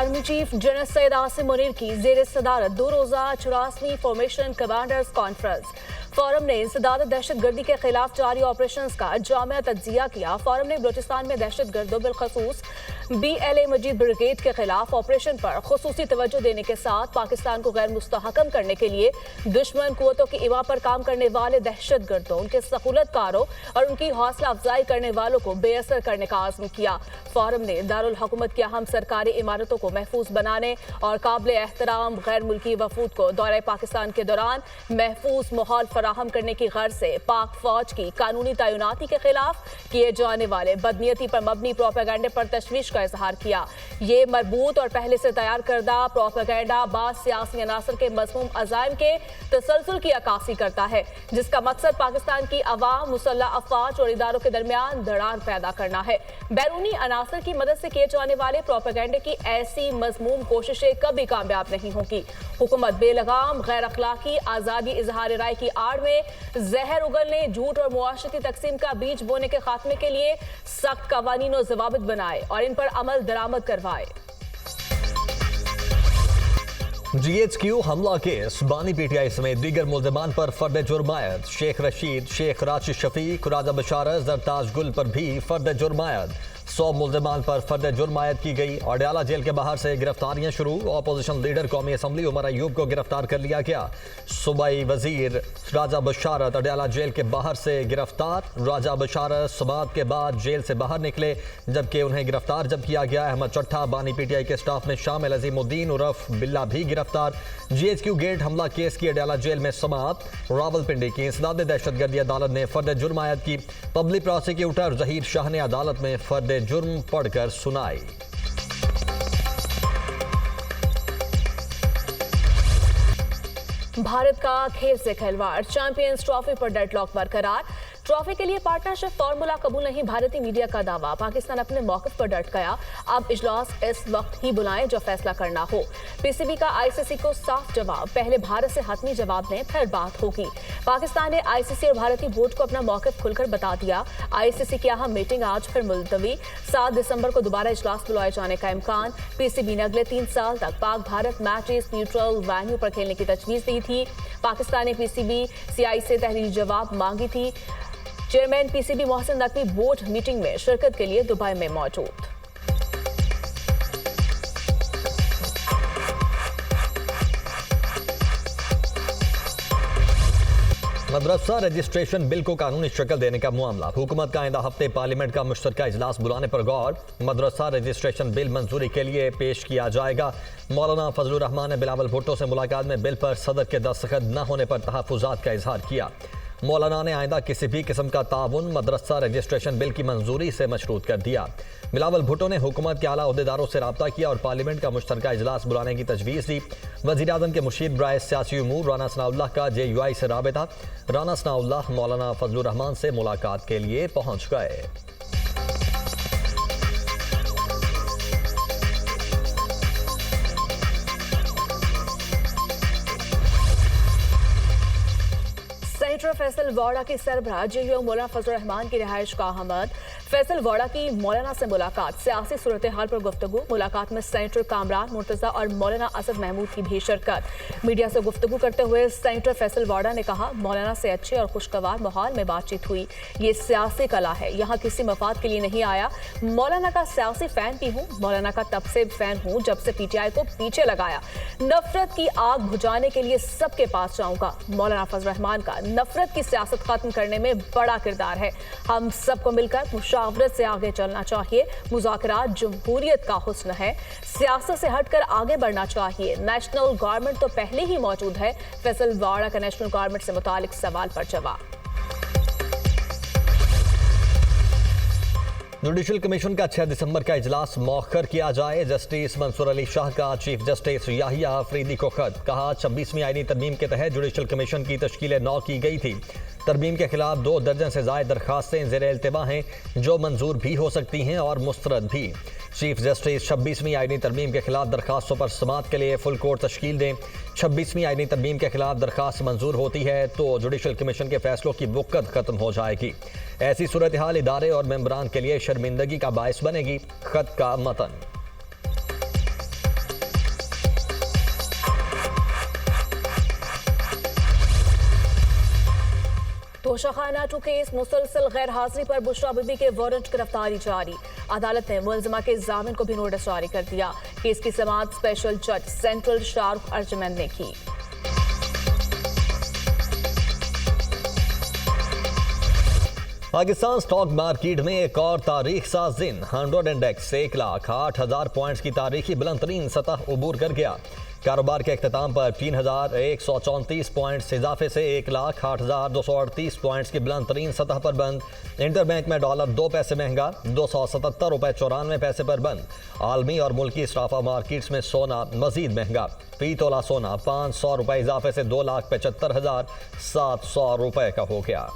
Army chief general Syed Asim Munir की जेर सदारत 2 रोजा 84वीं फॉर्मेशन कमांडर्स कॉन्फ्रेंस। फोरम ने इंसदाद दहशतगर्दी के खिलाफ जारी ऑपरेशंस का जामिया तज्जिया किया। फोरम ने बलूचिस्तान में दहशतगर्दों बिलखसूस BLA मजीद ब्रिगेड के खिलाफ ऑपरेशन पर खुसूसी तवज्जो देने के साथ पाकिस्तान को गैर मुस्तहकम करने के लिए दुश्मन कुव्वतों की इवा पर काम करने वाले दहशतगर्दों, उनके सहूलतकारों और उनकी हौसला अफजाई करने वालों को बेअसर करने का आज़म किया। फोरम ने दारुल हुकूमत की अहम सरकारी इमारतों को महफूज बनाने और काबिल एहतराम गैर मुल्की वफूद को दौरे पाकिस्तान के दौरान महफूज माहौल फराहम करने की गर्ज से पाक फौज की कानूनी तैनाती के खिलाफ किए जाने वाले बदनीयती पर मबनी प्रोपेगेंडे पर तशवीश का इजहार किया। ये मरबूत और पहले से तैयार करदा प्रोपेगेंडा बाज सियासी अनासर के मज़मूम अज़ाइम के तसलसल की अक्कासी करता है, जिसका मकसद पाकिस्तान की अवाम, मुसल्लह अफवाज और इदारों के दरमियान दरार पैदा करना है। बैरूनी अनासर की मदद से किए जाने वाले प्रोपेगेंडे की ऐसी मज़मूम कोशिशें कभी कामयाब नहीं होंगी। हुकूमत बेलगाम, गैर अखलाकी, आज़ादी इजहार राय की आड़ में जहर उगलने, झूठ और मुआशरती तकसीम का बीज बोने के खात्मे के लिए सख्त कवानीन और ज़वाबित बनाए और इन पर अमल दरामद करवाए। GHQ हमला केस, बानी PTI समेत दीगर मुल्ज़िमान पर फर्द जुर्मायत। शेख रशीद, शेख राशिद शफीक, राजा बशारत, जरताज गुल पर भी फर्द जुर्मायत। 100 मुल्ज़िमान पर फर्द जुर्मायत की गई। अडयाला जेल के बाहर से गिरफ्तारियां शुरू। अपोजिशन लीडर कौमी असम्बली उमर अयूब को गिरफ्तार कर लिया गया। सूबाई वजीर राजा बशारत अडयाला जेल के बाहर से गिरफ्तार। राजा बशारत समात के बाद जेल से बाहर निकले, जबकि उन्हें गिरफ्तार जब किया गया। अहमद चट्टा, बानी PTI के स्टाफ में शामिल अजीमुद्दीन उर्फ बिल्ला भी गिरफ्तार। GHQ गेट हमला केस की अडयाला जेल में समात। रावलपिंडी की इंसदाद दहशतगर्दी अदालत ने फर्द जुर्मायत की। पब्लिक प्रोसिक्यूटर जहीर शाह ने अदालत में फर्द जुर्म पढ़कर सुनाई। भारत का खेल से खिलवाड़, चैंपियंस ट्रॉफी पर डेडलॉक बरकरार। ट्रॉफी के लिए पार्टनरशिप फार्मूला कबूल नहीं, भारतीय मीडिया का दावा। पाकिस्तान अपने मौक़िफ़ पर डट गया। अब इजलास इस वक्त ही बुलाएं जो फैसला करना हो। PCB का ICC को साफ जवाब, पहले भारत से हतमी जवाब दें फिर बात होगी। पाकिस्तान ने ICC और भारतीय बोर्ड को अपना मौक़िफ़ खुलकर बता दिया। ICC की अहम मीटिंग आज फिर मुलतवी। 7 दिसंबर को दोबारा इजलास बुलाए जाने का इम्कान। PCB ने अगले 3 साल तक Pak Bharat matches neutral venue पर खेलने की तजवीज़ दी थी। पाकिस्तान ने PCB CI से तहरीरी जवाब मांगी थी। Chairman PCB Mohsin Naqvi board meeting में शिरकत के लिए दुबई में मौजूद। मदरसा रजिस्ट्रेशन बिल को कानूनी शक्ल देने का मामला। हुकूमत का आइंदा हफ्ते पार्लियामेंट का मुश्तरका इजलास बुलाने पर गौर। मदरसा रजिस्ट्रेशन बिल मंजूरी के लिए पेश किया जाएगा। मौलाना फजलुर रहमान ने बिलावल भुट्टो से मुलाकात में बिल पर सदर के दस्तखत न होने पर तहफ़्फ़ुज़ात का इजहार किया। मौलाना ने आइंदा किसी भी किस्म का ताउन मदरसा रजिस्ट्रेशन बिल की मंजूरी से मशरूत कर दिया। बिलावल भुट्टो ने हुकूमत के आला अहदेदारों से रब्ता किया और पार्लियामेंट का मुश्तरका इजलास बुलाने की तजवीज़ दी। वज़ीर आज़म के मुशीर बराए सियासी उमूर राना सनाउल्लाह का JUI से राबिता। राना सनाउल्लाह मौलाना फजलुर रहमान से मुलाकात के लिए पहुँच गए। सेनेटर फैसल वाड़ा की सरबराह JUI मौलाना फजलुर रहमान की रिहाइश का अहमद। फैसल वाड़ा की मौलाना से मुलाकात, सियासी सूरत हाल पर गुफ्तगू। मुलाकात में सेनेटर कामरान मुर्तज़ा और मौलाना असद महमूद की भी शिरकत। मीडिया से गुफ्तगू करते हुए सेनेटर फैसल वाड़ा ने कहा, मौलाना से अच्छे और खुशगवार माहौल में बातचीत हुई। ये सियासी कला है, यहाँ किसी मफाद के लिए नहीं आया। मौलाना का सियासी फैन भी हूँ। मौलाना का तब से फैन हूँ जब से PTI को पीछे लगाया। नफरत की आग बुझाने के लिए सबके पास जाऊंगा। मौलाना फजल रहमान का नफरत की सियासत खत्म करने में बड़ा किरदार है। हम सबको मिलकर मुशावरत से आगे चलना चाहिए। मुज़ाकरात जमहूरियत का हुस्न है, सियासत से हटकर आगे बढ़ना चाहिए। नेशनल गवर्नमेंट तो पहले ही मौजूद है। फैसल वाड़ा का नेशनल गवर्नमेंट से मुतालिक सवाल पर जवाब। जुडिशल कमीशन का 6 दिसंबर का इजलास मौखर किया जाए। जस्टिस मंसूर अली शाह का चीफ जस्टिस याहिया अफरीदी को खत। कहा, 26वीं आईनी तरमीम के तहत जुडिशल कमीशन की तश्कील 9 की गई थी। तरमीम के खिलाफ 2 दर्जन से ज़ायद दरखास्तें ज़ेर इल्तिमा हैं, जो मंजूर भी हो सकती हैं और मुस्तरद भी। चीफ जस्टिस 26वीं आईनी तरमीम के खिलाफ दरखास्तों पर समात के लिए फुल कोर्ट तश्कील दें। 26वीं आईनी तरमीम के खिलाफ दरखास्त मंजूर होती है तो जुडिशल कमीशन के फैसलों की वक़्त ख़त्म हो जाएगी। ऐसी सूरत हाल इदारे और मेंबरान के लिए शर्मिंदगी का बायस बनेगी। खत का मतन। तोशाखाना 2 केस मुसलसल गैर हाजिरी पर बुशरा बीबी के वारंट गिरफ्तारी जारी। अदालत ने मुलजिमा के जामिन को भी नोटिस जारी कर दिया। केस की समाअत स्पेशल जज सेंट्रल शाहरुख अर्जमैन ने की। पाकिस्तान स्टॉक मार्केट में एक और तारीख साज दिन। 100 इंडेक्स 1,08,000 पॉइंट्स की तारीखी बुलंद तरीन सतह उबूर कर गया। कारोबार के अख्ताम पर 3,134 पॉइंट्स इजाफे से 1,08,238 पॉइंट्स की बुलंद तरीन सतह पर बंद। इंटरबैंक में डॉलर 2 पैसे महंगा 277 रुपए 94 पैसे पर बंद। आलमी और मुल्की स्टाफा मार्केट्स में सोना मजीद महंगा। फी तोला सोना 500 रुपए इजाफे से 2,75,700 रुपए का हो गया।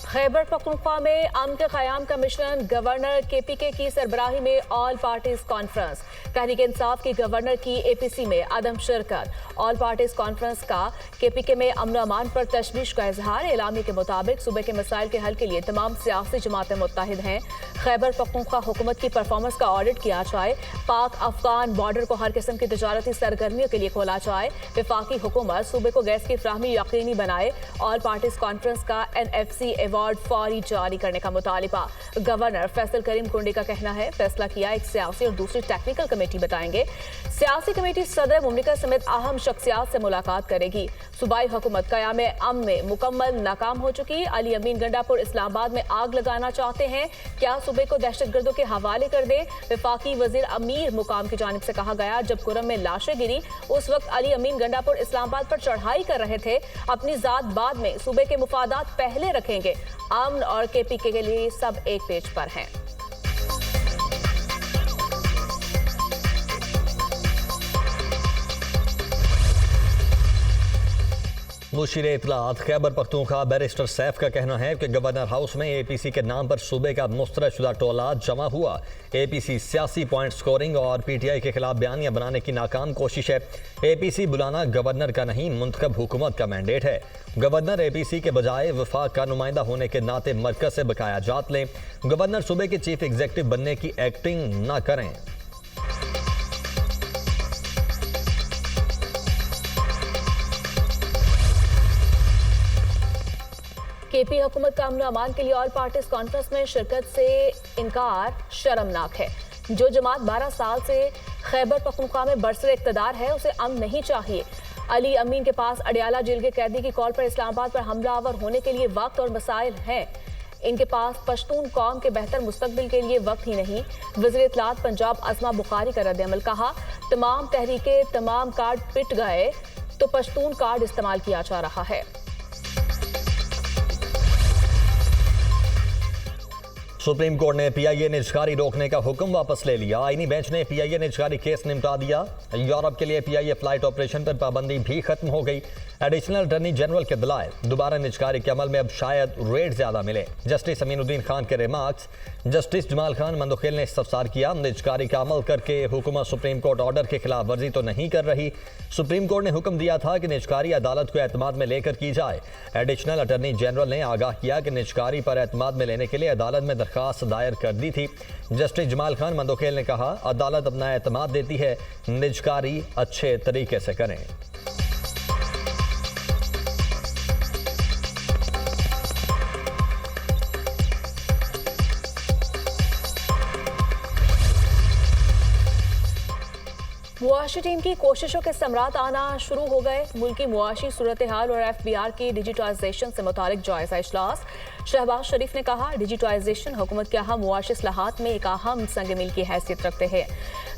खैबर पख्तूनख्वा में अमन के क़याम कमीशन गवर्नर KPK की सरबराही में all parties conference. Tehreek Insaf की गवर्नर की APC में अदम शिरकत। ऑल पार्टीज कॉन्फ्रेंस का KPK में अमन अमान पर तशवीश का इजहार। एलामी के मुताबिक सूबे के मसाइल के हल के लिए तमाम सियासी जमातें मुत्तहिद हैं। खैबर पख्तूनख्वा हुकूमत की परफॉर्मेंस का ऑडिट किया जाए। पाक अफगान बॉर्डर को हर किस्म की तजारती सरगर्मियों के लिए खोला जाए। वफाकी हुकूमत सूबे को गैस की फ्राहमी यकीनी बनाए। ऑल पार्टीज कॉन्फ्रेंस का NFC अवार्ड फौरी जारी करने का मुतालिबा। गवर्नर फैसल करीम कुंडी का कहना है फैसला किया एक सियासी और दूसरी टेक्निकल कमेटी बताएंगे। सियासी कमेटी सदर मुमलिकत समेत अहम शख्सियात से मुलाकात करेगी। सूबाई हुकूमत क़याम अमन में मुकम्मल नाकाम हो चुकी। अली अमीन गंडापुर इस्लामाबाद में आग लगाना चाहते हैं, क्या सूबे को दहशतगर्दों के हवाले कर दें? वफाकी वजीर अमीर मुकाम की जानिब से कहा गया। जब कुरम में लाशें गिरी उस वक्त अली अमीन गंडापुर इस्लामाबाद पर चढ़ाई कर रहे थे। अपनी जात बाद में, सूबे के मुफादात पहले रखेंगे। अमन और KPK के लिए सब एक पेज पर हैं। मुशीर इत्तलात खैबर पख्तूनख्वा बैरिस्टर सैफ का कहना है कि गवर्नर हाउस में APC के नाम पर सूबे का मुस्तरदशुदा टोला जमा हुआ। APC सियासी पॉइंट स्कोरिंग और PTI के खिलाफ बयानियां बनाने की नाकाम कोशिश है। APC बुलाना गवर्नर का नहीं, मुंतखब हुकूमत का मैंडेट है। गवर्नर APC के बजाय वफाक का नुमाइंदा होने के नाते मरकज से बकाया जात लें। गवर्नर सूबे के चीफ एग्जीक्यूटिव बनने की एक्टिंग ना करें। KP हुकूमत का अमन अमान के लिए ऑल पार्टीज कॉन्फ्रेंस में शिरकत से इनकार शर्मनाक है। जो जमात 12 साल से खैबर पख्तूनख्वा में बरसर इक़्तिदार है उसे अमन नहीं चाहिए। अली अमीन के पास अडियाला जेल के कैदी की कॉल पर इस्लामाबाद पर हमलावर होने के लिए वक्त और मसाइल हैं। इनके पास पश्तून कौम के बेहतर मुस्तकबिल के लिए वक्त ही नहीं। वज़ीर इत्तलात पंजाब अज़मा बुखारी का रद्द-ए-अमल। कहा, तमाम तहरीके तमाम कार्ड पिट गए तो पश्तून कार्ड इस्तेमाल किया जा रहा है। सुप्रीम कोर्ट ने PIA निजकारी रोकने का हुक्म वापस ले लिया। आईनी बेंच ने PIA निजकारी केस निपटा दिया। यूरोप के लिए PIA फ्लाइट ऑपरेशन पर पाबंदी भी खत्म हो गई। एडिशनल अटॉर्नी जनरल के दलाइल, दोबारा निजकारी के अमल में अब शायद रेट ज्यादा मिले। जस्टिस अमीनुद्दीन खान के रिमार्क्स। जस्टिस जमाल खान मंदोखेल ने इस्तफसार किया, निजकारी का अमल करके हुकूमत सुप्रीम कोर्ट ऑर्डर के खिलाफ वर्जी तो नहीं कर रही। सुप्रीम कोर्ट ने हुक्म दिया था कि निजकारी अदालत को एतमाद में लेकर की जाए। एडिशनल अटॉर्नी जनरल ने आगाह किया कि निजकारी पर एतमाद में लेने के लिए अदालत में दरखास्त दायर कर दी थी। जस्टिस जमाल खान मंदोखेल ने कहा, अदालत अपना एतमाद देती है, निजकारी अच्छे तरीके से करें। मुआशी टीम की कोशिशों के समरात आना शुरू हो गए। मुल्की मुआशी सूरत हाल और FBR की डिजिटाइजेशन से मुतालिक जायजा इजलास। शहबाज शरीफ ने कहा, डिजिटाइजेशन हुकूमत के अहम मुआशी इस्लाहात में एक अहम संग मील की हैसियत रखते हैं।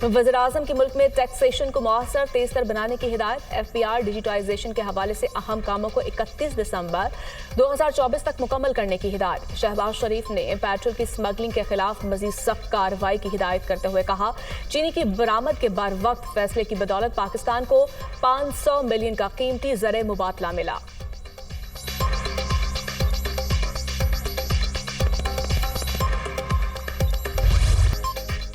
वज़ीर आज़म की मुल्क में टैक्सेशन को मौसर तेज़तर बनाने की हिदायत। FBR डिजिटाइजेशन के हवाले से अहम कामों को 31 दिसंबर 2024 तक मुकम्मल करने की हिदायत। शहबाज शरीफ ने पेट्रोल की स्मगलिंग के खिलाफ मजीद सख्त कार्रवाई की हिदायत करते हुए कहा, चीनी की बरामद के बर वक्त फैसले की बदौलत पाकिस्तान को 500 मिलियन का कीमती ज़र मुबादला मिला।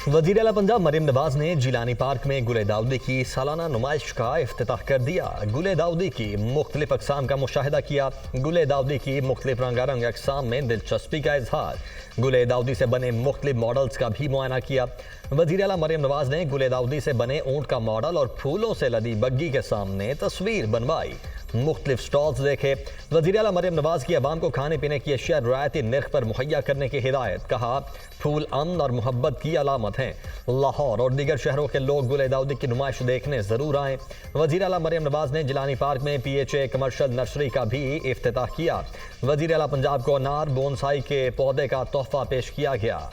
वज़ीर आला पंजाब मरियम नवाज ने जिलानी पार्क में गुले दाऊदी की सालाना नुमाइश का इफ्तिताह कर दिया। गुले दाऊदी की मुख्तलिफ अक़साम का मुशाहिदा किया। गुले दाऊदी की मुख्तलिफ रंगारंग अक़साम में दिलचस्पी का इजहार। गुले दाऊदी से बने मुख्तलिफ मॉडल्स का भी मुआयना किया। वज़ीर आला मरियम नवाज ने गुले दाऊदी से बने ऊँट का मॉडल और फूलों से लदी बग्गी के सामने तस्वीर बनवाई। मुख्तलिफ स्टॉल्स देखे। वज़ीर आला मरियम नवाज की आवाम को खाने पीने की अशिया रियायती निर्ख पर मुहैया करने की हिदायत। कहा, फूल अमन और मोहब्बत की अलामत हैं। लाहौर और दीगर शहरों के लोग गुले दाऊदी की नुमाइश देखने ज़रूर आएँ। वज़ीर आला मरियम नवाज ने जिलानी पार्क में PHA कमर्शल नर्सरी का भी इफ्तिताह किया। वज़ीर आला पंजाब को अनार बोनसाई के पौधे का तोहफा पेश किया गया।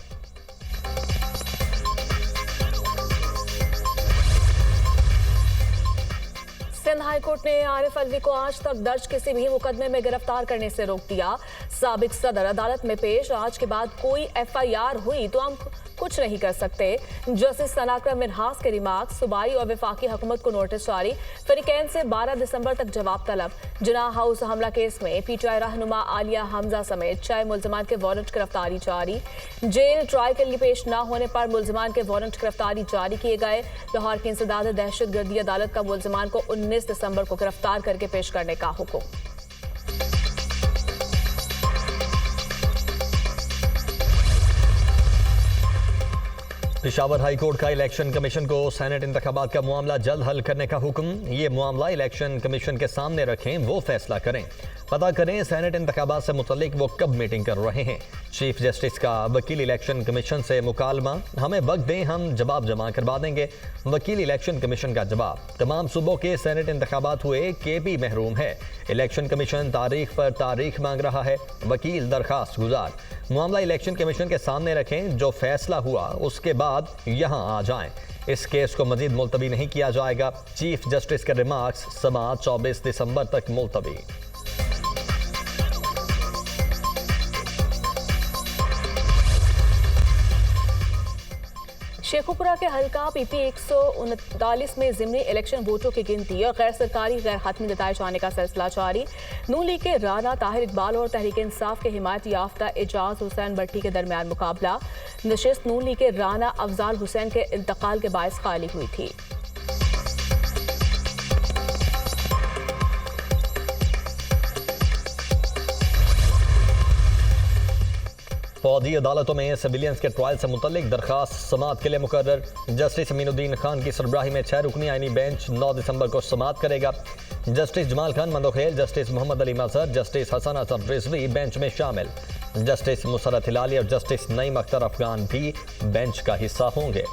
सिंध हाईकोर्ट ने आरिफ अलवी को आज तक दर्ज किसी भी मुकदमे में गिरफ्तार करने से रोक दिया। साबिक सदर अदालत में पेश, आज के बाद कोई FIR हुई तो हम कुछ नहीं कर सकते। जस्टिस सनाकरम मिनहास के रिमार्क्स। सूबाई और वफाकी हुकूमत को नोटिस जारी। फरीकैन से 12 दिसंबर तक जवाब तलब। जिनाह हाउस हमला केस में PTI रहनुमा आलिया हमजा समेत 6 मुल्जिमान के वारंट गिरफ्तारी जारी। जेल ट्रायल के लिए पेश न होने पर मुल्जिमान के वारंट गिरफ्तारी जारी किए गए। लाहौर की इंसदाद दहशतगर्दी अदालत का मुल्जिमान को 19 दिसंबर को गिरफ्तार करके पेश करने का हुक्म। पेशावर हाई कोर्ट का इलेक्शन कमीशन को सेनेट इंतखाबात का मामला जल्द हल करने का हुक्म। ये मामला इलेक्शन कमीशन के सामने रखें, वो फैसला करें। पता करें सेनेट इंतखाबात से मुतल्लिक वो कब मीटिंग कर रहे हैं। चीफ जस्टिस का वकील इलेक्शन कमीशन से मुकालमा। हमें वक्त दें, हम जवाब जमा करवा देंगे। वकील इलेक्शन कमीशन का जवाब, तमाम सूबों के सेनेट इंतखाबात हुए, KP महरूम है। इलेक्शन कमीशन तारीख पर तारीख मांग रहा है। वकील दरखास्त गुजार। मामला इलेक्शन कमीशन के सामने रखें, जो फैसला हुआ उसके बाद यहाँ आ जाएं। इस केस को मजीद मुलतवी नहीं किया जाएगा। चीफ जस्टिस के रिमार्क्स। समाअत 24 दिसंबर तक मुलतवी। शेखुपुरा के हल्का PP 139 में ज़िमनी इलेक्शन वोटों की गिनती और गैर सरकारी गैर हतमी जताए जाने का सिलसिला जारी। नून लीग के राना ताहिर इकबाल और तहरीक इंसाफ के हिमायत याफ्ता एजाज हुसैन भट्टी के दरमियान मुकाबला। नशिस्त नून लीग के राना अफजाल हुसैन के इंतकाल के बायस खाली हुई थी। फौजी अदालतों में सिविलियंस के ट्रायल से मुतल्लिक दरखास्त समाअत के लिए मुकर्रर। जस्टिस अमीनुद्दीन खान की सरबराही में 6 रुकनी आईनी बेंच 9 दिसंबर को समाअत करेगा। जस्टिस जमाल खान मंदोखेल, जस्टिस मोहम्मद अली मजहर, जस्टिस हसन असद रिजवी बेंच में शामिल। जस्टिस मुसरत हिलाली और जस्टिस नईम अख्तर अफगान भी बेंच का हिस्सा होंगे।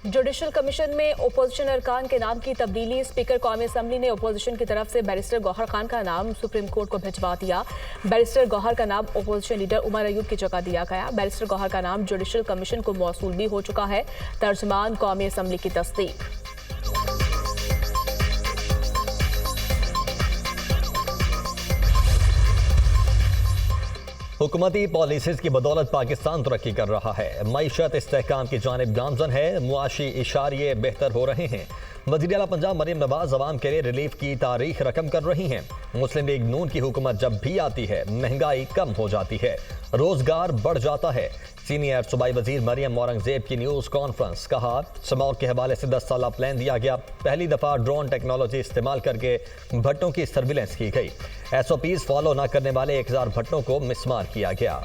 जुडिशल कमीशन में ओपोजिशन अरकान के नाम की तब्दीली। स्पीकर कौमी असम्बली ने ओपोजिशन की तरफ से बैरिस्टर गौहर खान का नाम सुप्रीम कोर्ट को भिजवा दिया। बैरिस्टर गौहर का नाम ओपोजिशन लीडर उमर अयूब की जगह दिया गया। बैरिस्टर गौहर का नाम जुडिशल कमीशन को मौसूल भी हो चुका है। तर्जमान कौमी असम्बली की तस्दीक। हुकूमती पॉलिसीज की बदौलत पाकिस्तान तरक्की कर रहा है। मईशत इस्तेहकाम की जानिब गामजन है। मुआशी इशारे बेहतर हो रहे हैं। वज़ीर आला पंजाब मरियम नवाज अवाम के लिए रिलीफ की तारीख रकम कर रही हैं। मुस्लिम लीग नून की हुकूमत जब भी आती है, महंगाई कम हो जाती है, रोजगार बढ़ जाता है। सीनियर सूबाई वजीर मरियम औरंगजेब की न्यूज़ कॉन्फ्रेंस। कहा, स्मॉग के हवाले से 10 साला प्लान दिया गया। पहली दफ़ा ड्रोन टेक्नोलॉजी इस्तेमाल करके भट्टों की सर्विलेंस की गई। SOPs फॉलो न करने वाले 1000 भट्टों को मिसमार किया गया।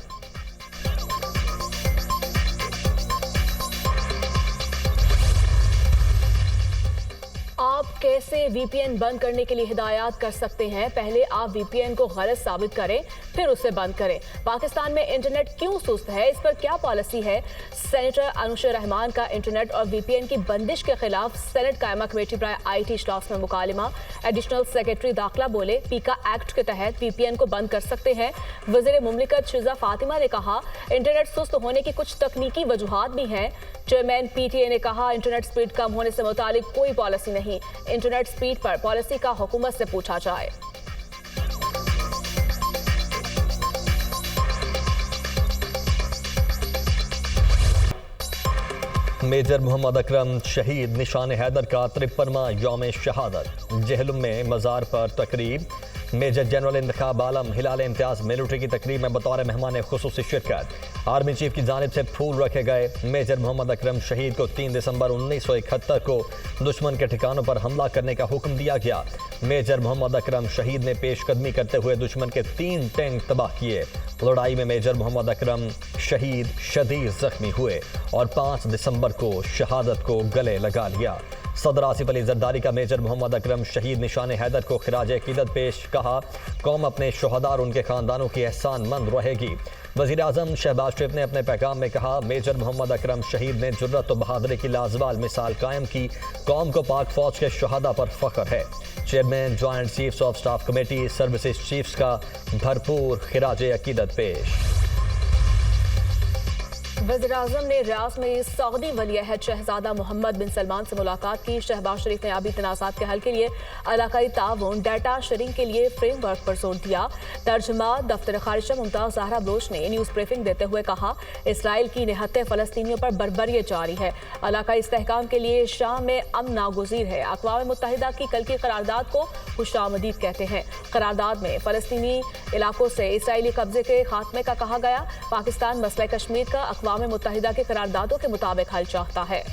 आप कैसे VPN बंद करने के लिए हिदायत कर सकते हैं। पहले आप VPN को गलत साबित करें, फिर उसे बंद करें। पाकिस्तान में इंटरनेट क्यों सुस्त है, इस पर क्या पॉलिसी है। सेनेटर अनुशर रहमान का इंटरनेट और VPN की बंदिश के खिलाफ सेनेट कायमा कमेटी पर IT इजलास में मुकालमा। एडिशनल सेक्रेटरी दाखिला बोले, पीका एक्ट के तहत VPN को बंद कर सकते हैं। वज़ीर मुमलिकत शिजा फातिमा ने कहा, इंटरनेट सुस्त होने की कुछ तकनीकी वजूहात भी हैं। चेयरमैन PTA ने कहा, इंटरनेट स्पीड कम होने से मुतालिक कोई पॉलिसी नहीं। इंटरनेट स्पीड पर पॉलिसी का हुकूमत से पूछा जाए। मेजर मोहम्मद अकरम शहीद निशान हैदर का 53वां यौम शहादत। जहलुम में मज़ार पर तकरीब। मेजर जनरल इंतखाब आलम हिलाल इम्तियाज मिलिट्री की तकरीब में बतौर मेहमान खुसूसी शिरकत। आर्मी चीफ की जानिब से फूल रखे गए। मेजर मोहम्मद अकरम शहीद को 3 दिसंबर 1971 को दुश्मन के ठिकानों पर हमला करने का हुक्म दिया गया। मेजर मोहम्मद अकरम शहीद ने पेशकदमी करते हुए दुश्मन के 3 टैंक तबाह किए। लड़ाई में मेजर मोहम्मद अकरम शहीद शदीद जख्मी हुए और 5 दिसंबर को शहादत को गले लगा लिया। सदर आसिफ अली जरदारी का मेजर मोहम्मद अकरम शहीद निशान हैदर को खिराज अकीदत पेश। कहा, कौम अपने शोहदा और उनके खानदानों की एहसानमंद रहेगी। वज़ीर आज़म शहबाज शरीफ ने अपने पैगाम में कहा, मेजर मोहम्मद अकरम शहीद ने जुर्रत और बहादुरी की लाजवाल मिसाल कायम की। कौम को पाक फौज के शोहदा पर फ़ख्र है। Chairman joint chiefs of staff committee services chiefs का भरपूर खिराज अकीदत पेश। वज़ीर-ए-आज़म ने रियाद में सऊदी वली-अहद शहजादा मोहम्मद बिन सलमान से मुलाकात की। शहबाज शरीफ ने आबी तनाज़ात के हल के लिए इलाकाई ताउन डाटा शेयरिंग के लिए फ्रेमवर्क पर जोर दिया। तर्जुमा दफ्तर खारिजा मुमताज़ ज़हरा बलोच ने न्यूज़ ब्रीफिंग देते हुए कहा, इसराइल की निहत्ते फ़लस्तीनियों पर बर्बरियत जारी है। इलाकाई इस्तेहकाम के लिए शाम में अमन नागुज़ीर है। अक़वाम मुत्तहिदा की कल की करारदाद को खुशामदीद कहते हैं। करारदाद में फ़लस्तीनी इलाकों से इसराइली कब्जे के खात्मे का कहा गया। पाकिस्तान मसला कश्मीर का अक़वाम मुत्तहिदा के करारदादों के मुताबिक हल चाहता है।